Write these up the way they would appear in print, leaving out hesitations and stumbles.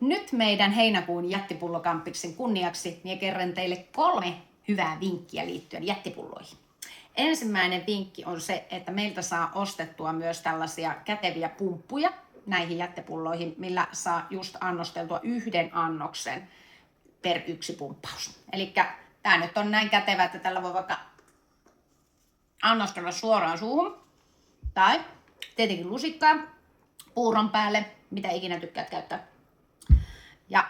Nyt meidän heinäkuun jättipullokampiksen kunniaksi minä kerron teille 3 hyvää vinkkiä liittyen jättipulloihin. Ensimmäinen vinkki on se, että meiltä saa ostettua myös tällaisia käteviä pumppuja näihin jättepulloihin, millä saa just annosteltua 1 annoksen per 1 pumppaus. Eli tämä nyt on näin kätevä, että tällä voi vaikka annostella suoraan suuhun tai tietenkin lusikkaa puuron päälle, mitä ikinä tykkäät käyttää. Ja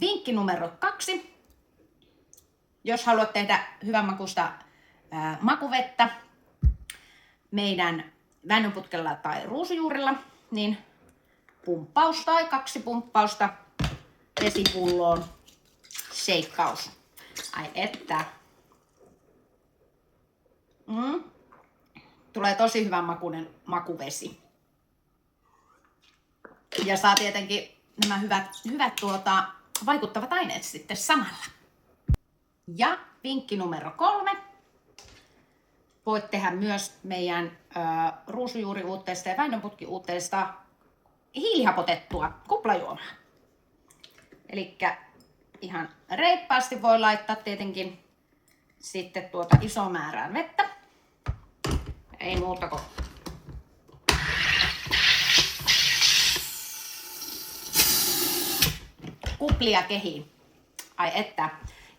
vinkki numero 2. Jos haluat tehdä hyvän makuista makuvettä meidän väinönputkella tai ruusujuurilla, niin pumppaus tai 2 pumppausta vesipulloon, sheikkaus. Ai että. Tulee tosi hyvän makuinen makuvesi. Ja saa tietenkin nämä hyvät vaikuttavat aineet sitten samalla. Ja vinkki numero 3. Voit tehdä myös meidän ruusujuuriuutteesta ja väinönputkiuutteesta hiilihapotettua kuplajuomaa. Elikkä ihan reippaasti voi laittaa tietenkin sitten iso määrää vettä. Ei muuta kuin kuplia kehiin. Ai että.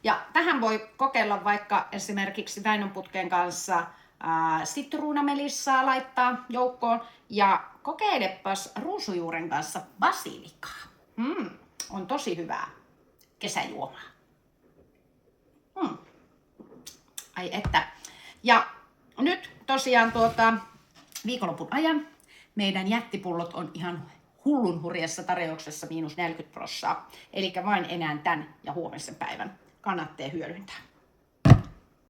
Ja tähän voi kokeilla vaikka esimerkiksi väinönputken kanssa sitruunamelissaa laittaa joukkoon. Ja kokeilepas ruusujuuren kanssa basilikaa. On tosi hyvää kesäjuomaa. Ai että. Ja nyt tosiaan viikonlopun ajan meidän jättipullot on ihan hullun hurjassa tarjouksessa -40%. Eli vain enää tän ja huomisen päivän kannattaa hyödyntää.